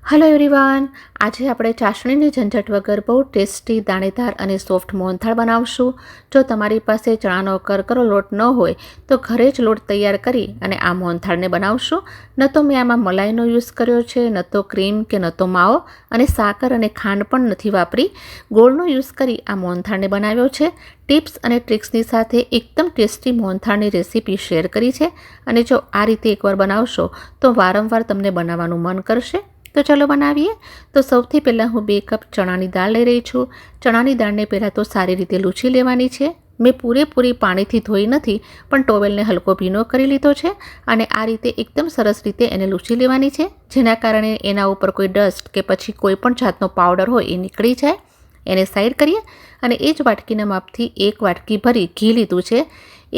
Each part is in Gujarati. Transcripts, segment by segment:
હેલો એવરીવન, આજે આપણે ચાસણીની ઝંઝટ વગર બહુ ટેસ્ટી દાણેદાર અને સોફ્ટ મોહનથાળ બનાવશું. જો તમારી પાસે ચણાનો કરકરો લોટ ન હોય તો ઘરે જ લોટ તૈયાર કરી અને આ મોહનથાળને બનાવશું. ન તો મેં આમાં મલાઈનો યુઝ કર્યો છે, ન તો ક્રીમ કે ન તો માવો, અને સાકર અને ખાંડ પણ નથી વાપરી. ગોળનો યુઝ કરી આ મોહનથાળને બનાવ્યો છે. ટિપ્સ અને ટ્રિક્સની સાથે એકદમ ટેસ્ટી મોહનથાળની રેસીપી શેર કરી છે. અને જો આ રીતે એકવાર બનાવશો તો વારંવાર તમને બનાવવાનું મન કરશે. તો ચલો બનાવીએ. તો સૌથી પહેલાં હું 2 કપ ચણાની દાળ લઈ રહી છું. ચણાની દાળને પહેલાં તો સારી રીતે લૂછી લેવાની છે. મેં પૂરેપૂરી પાણીથી ધોઈ નથી, પણ ટોવેલને હલકો ભીનો કરી લીધો છે. અને આ રીતે એકદમ સરસ રીતે એને લૂછી લેવાની છે, જેના કારણે એના ઉપર કોઈ ડસ્ટ કે પછી કોઈ પણ જાતનો પાવડર હોય એ નીકળી જાય. એને સાઈડ કરીએ અને એ જ વાટકીના માપથી 1 વાટકી ભરી ઘી લીધું છે.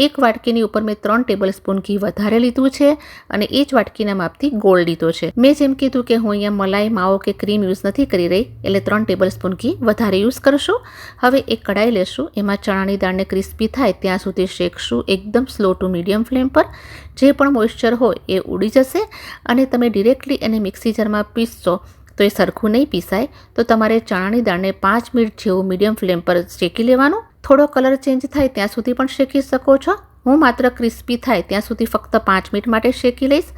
1 વાટકીની ઉપર મેં 3 ટેબલ સ્પૂન ઘી વધારે લીધું છે અને એ જ વાટકીના માપથી ગોળ લીધો છે. મેં જેમ કીધું કે હું અહીંયા મલાઈ, માવો કે ક્રીમ યુઝ નથી કરી રહી, એટલે 3 ટેબલ સ્પૂન ઘી વધારે યુઝ કરશું. હવે એક કડાઈ લેશું, એમાં ચણાની દાળને ક્રિસ્પી થાય ત્યાં સુધી શેકશું, એકદમ સ્લો ટુ મીડિયમ ફ્લેમ પર. જે પણ મોઇસ્ચર હોય એ ઉડી જશે અને તમે ડિરેક્ટલી એને મિક્સી જારમાં પીસશો તો એ સરખું નહીં પીસાય. તો તમારે ચણાની દાળને 5 મિનિટ જેવું મીડિયમ ફ્લેમ પર શેકી લેવાનું. થોડો કલર ચેન્જ થાય ત્યાં સુધી પણ શેકી શકો છો. હું માત્ર ક્રિસ્પી થાય ત્યાં સુધી ફક્ત 5 મિનિટ માટે શેકી લઈશ.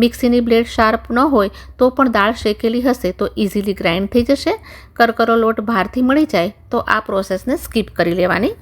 મિક્સીની બ્લેડ શાર્પ ન હોય તો પણ દાળ શેકેલી હશે તો ઇઝીલી ગ્રાઇન્ડ થઈ જશે. કરકરો લોટ બહારથી મળી જાય તો આ પ્રોસેસને સ્કીપ કરી લેવાની.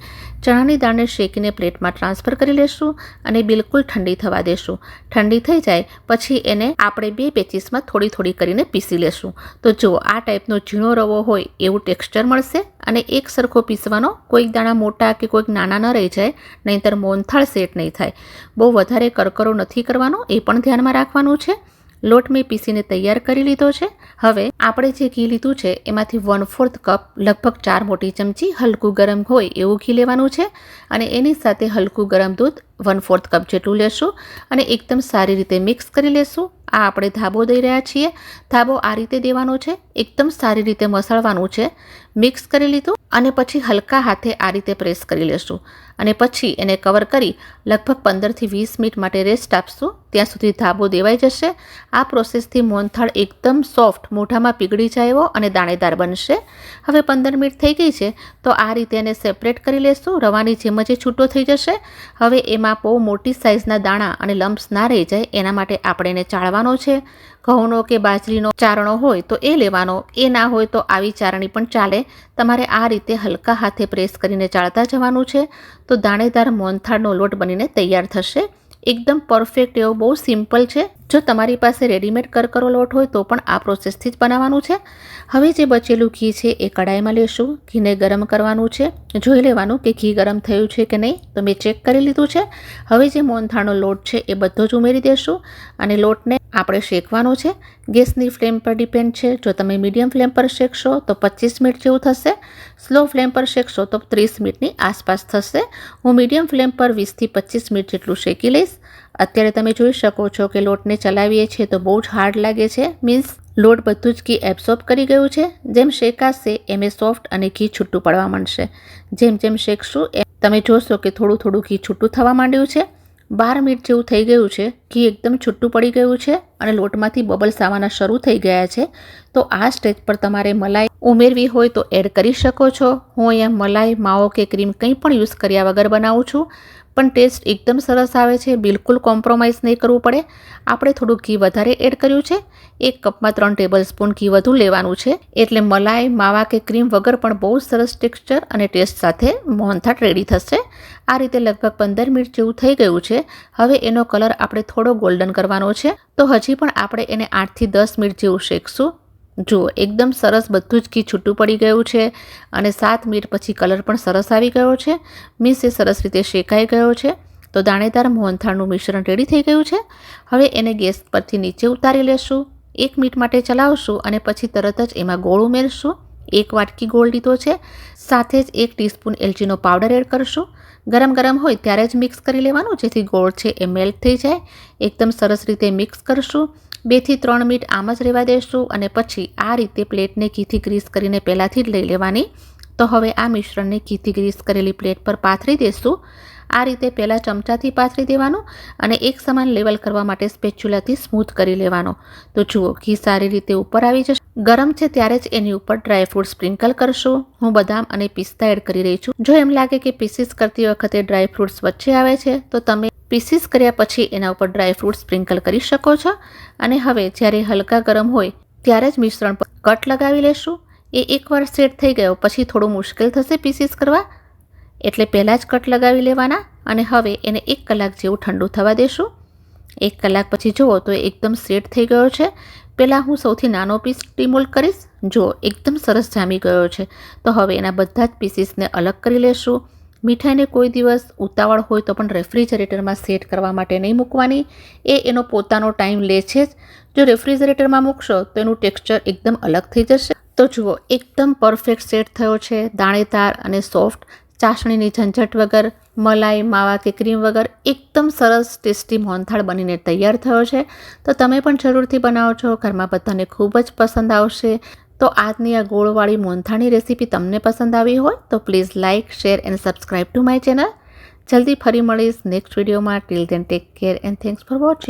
ચણાની દાળને શેકીને પ્લેટમાં ટ્રાન્સફર કરી લેશું અને બિલકુલ ઠંડી થવા દેશું. ઠંડી થઈ જાય પછી એને આપણે 2 બેચીસમાં થોડી થોડી કરીને પીસી લેશું. તો જો આ ટાઈપનો ઝીણો રવો હોય એવું ટેક્સચર મળશે. અને એક સરખો પીસવાનો, કોઈક દાણા મોટા કે કોઈક નાના ન રહી જાય, નહીંતર મોહનથાળ સેટ નહીં થાય. બહુ વધારે કરકરો નથી કરવાનો, એ પણ ધ્યાનમાં રાખવાનું છે. લોટ મેં પીસીને તૈયાર કરી લીધો છે. હવે આપણે જે ઘી લીધું છે એમાંથી 1/4 કપ, લગભગ 4 મોટી ચમચી હલકું ગરમ હોય એવું ઘી લેવાનું છે. અને એની સાથે હલકું ગરમ દૂધ 1/4 કપ જેટલું લેશું અને એકદમ સારી રીતે મિક્સ કરી લેશું. આ આપણે ધાબો દઈ રહ્યા છીએ. ધાબો આ રીતે દેવાનો છે, એકદમ સારી રીતે મસળવાનું છે. મિક્સ કરી લીધું અને પછી હલકા હાથે આ રીતે પ્રેસ કરી લેશું અને પછી એને કવર કરી લગભગ 15 થી 20 મિનિટ માટે રેસ્ટ આપશું. ત્યાં સુધી ધાબો દેવાઈ જશે. આ પ્રોસેસથી મોહનથાળ એકદમ સોફ્ટ, મોઢામાં પીગળી જાય એવો અને દાણેદાર બનશે. હવે 15 મિનિટ થઈ ગઈ છે તો આ રીતે એને સેપરેટ કરી લેશું. રવાની જેમ જ છૂટો થઈ જશે. હવે એમાં બહુ મોટી સાઇઝના દાણા અને લમ્પ્સ ના રહી જાય એના માટે આપણે એને ચાળવાનો છે. ઘઉંનો કે બાજરીનો ચારણો હોય તો એ લેવાનો, એ ના હોય તો આવી ચારણી પણ ચાલે. તમારે આ રીતે હલકા હાથે પ્રેસ કરીને ચાળતા જવાનું છે. તો દાણેદાર મોહનથાળનો લોટ બનીને તૈયાર થશે. એકદમ પરફેક્ટ એવો, બહુ સિમ્પલ છે. જો તમારી પાસે રેડીમેડ કરકરો લોટ હોય તો પણ આ પ્રોસેસથી જ બનાવવાનું છે. હવે જે બચેલું ઘી છે એ કડાઈમાં લેશું. ઘીને ગરમ કરવાનું છે. જોઈ લેવાનું કે ઘી ગરમ થયું છે કે નહીં. તો મેં ચેક કરી લીધું છે. હવે જે મોહનથાળનો લોટ છે એ બધો જ ઉમેરી દેશું અને લોટને આપણે શેકવાનો છે. ગેસની ફ્લેમ પર ડિપેન્ડ છે. જો તમે મીડિયમ ફ્લેમ પર શેકશો તો 25 મિનિટ જેવું થશે. સ્લો ફ્લેમ પર શેકશો તો 30 મિનિટની આસપાસ થશે. હું મીડિયમ ફ્લેમ પર 20 થી 25 મિનિટ જેટલું શેકી લઈશ. અત્યારે તમે જોઈ શકો છો કે લોટને ચલાવીએ છીએ તો બહુ જ હાર્ડ લાગે છે. મીન્સ લોટ બધું જ ઘી એબ્સોર્બ કરી ગયું છે. જેમ શેકાશે એમ સોફ્ટ અને ઘી છૂટું પડવા માંડશે. જેમ જેમ શેકશું એમ તમે જોશો કે થોડું થોડું ઘી છૂટું થવા માંડ્યું છે. 12 મિનિટ જેવું થઈ ગયું છે. ઘી એકદમ છૂટું પડી ગયું છે અને લોટમાંથી બબલ્સ આવવાના શરૂ થઈ ગયા છે. તો આ સ્ટેજ પર તમારે મલાઈ ઉમેરવી હોય તો એડ કરી શકો છો. હું અહીંયા મલાઈ, માવો કે ક્રીમ કંઈ પણ યુઝ કર્યા વગર બનાવું છું, પણ ટેસ્ટ એકદમ સરસ આવે છે. બિલકુલ કોમ્પ્રોમાઇઝ નહીં કરવું પડે. આપણે થોડું ઘી વધારે એડ કર્યું છે. 1 કપમાં 3 ટેબલ સ્પૂન ઘી વધુ લેવાનું છે. એટલે મલાઈ, માવા કે ક્રીમ વગર પણ બહુ સરસ ટેક્સચર અને ટેસ્ટ સાથે મોહનથાળ રેડી થશે. આ રીતે લગભગ 15 મિનિટ જેવું થઈ ગયું છે. હવે એનો કલર આપણે થોડો ગોલ્ડન કરવાનો છે. તો હજી પણ આપણે એને 8 થી 10 મિનિટ જેવું શેકશું. જુઓ, એકદમ સરસ બધું જ ઘી છૂટું પડી ગયું છે અને 7 મિનિટ પછી કલર પણ સરસ આવી ગયો છે. મીન્સ એ સરસ રીતે શેકાઈ ગયો છે. તો દાણેદાર મોહનથાળનું મિશ્રણ રેડી થઈ ગયું છે. હવે એને ગેસ પરથી નીચે ઉતારી લેશું. 1 મિનિટ માટે ચલાવશું અને પછી તરત જ એમાં ગોળ ઉમેરશું. 1 વાટકી ગોળ લીધો છે. સાથે જ 1 ટીસ્પૂન એલચીનો પાવડર એડ કરશું. ગરમ ગરમ હોય ત્યારે જ મિક્સ કરી લેવાનું, જેથી ગોળ છે એ મેલ્ટ થઈ જાય. એકદમ સરસ રીતે મિક્સ કરશું. 2 થી 3 મિનિટ આમ જ રહેવા દેશું અને પછી આ રીતે પ્લેટને ઘીથી ગ્રીસ કરીને પહેલાંથી જ લઈ લેવાની. તો હવે આ મિશ્રણને ઘીથી ગ્રીસ કરેલી પ્લેટ પર પાથરી દેશું. આ રીતે પહેલાં ચમચાથી પાથરી દેવાનું અને એક સમાન લેવલ કરવા માટે સ્પેચ્યુલાથી સ્મૂથ કરી લેવાનો. તો જુઓ ઘી સારી રીતે ઉપર આવી જશે. ગરમ છે ત્યારે જ એની ઉપર ડ્રાયફ્રૂટ સ્પ્રિંકલ કરશું. હું બદામ અને પિસ્તા એડ કરી રહી છું. જો એમ લાગે કે પીસીસ કરતી વખતે ડ્રાયફ્રૂટ્સ વચ્ચે આવે છે તો તમે પીસીસ કર્યા પછી એના ઉપર ડ્રાયફ્રૂટ સ્પ્રિંકલ કરી શકો છો. અને હવે જ્યારે હલકા ગરમ હોય ત્યારે જ મિશ્રણ પર કટ લગાવી લેશું. એ એકવાર સેટ થઈ ગયો પછી થોડું મુશ્કેલ થશે પીસીસ કરવા, એટલે પહેલાં જ કટ લગાવી લેવાના. અને હવે એને 1 કલાક જેવું ઠંડુ થવા દેશું. 1 કલાક પછી જુઓ તો એકદમ સેટ થઈ ગયો છે. પહેલાં હું સૌથી નાનો પીસ ડીમોલ્ડ કરીશ. જો એકદમ સરસ જામી ગયો છે. તો હવે એના બધા જ પીસીસને અલગ કરી લેશું. મીઠાઈને કોઈ દિવસ ઉતાવળ હોય તો પણ રેફ્રિજરેટરમાં સેટ કરવા માટે નહીં મૂકવાની. એનો પોતાનો ટાઈમ લે છે જ. જો રેફ્રિજરેટરમાં મૂકશો તો એનું ટેક્સચર એકદમ અલગ થઈ જશે. તો જુઓ એકદમ પરફેક્ટ સેટ થયો છે. દાણેદાર અને સોફ્ટ, ચાસણીની ઝંઝટ વગર, મલાઈ, માવા કે ક્રીમ વગર એકદમ સરસ ટેસ્ટી મોહનથાળ બનીને તૈયાર થયો છે. તો તમે પણ જરૂરથી બનાવો છો. ઘરમાં બધાને ખૂબ જ પસંદ આવશે. તો આજની આ ગોળવાળી મોહનથાળની રેસીપી તમને પસંદ આવી હોય તો please like, share and subscribe to my channel. જલ્દી ફરી મળીશ નેક્સ્ટ વિડીયોમાં. Till then take care and thanks for watching.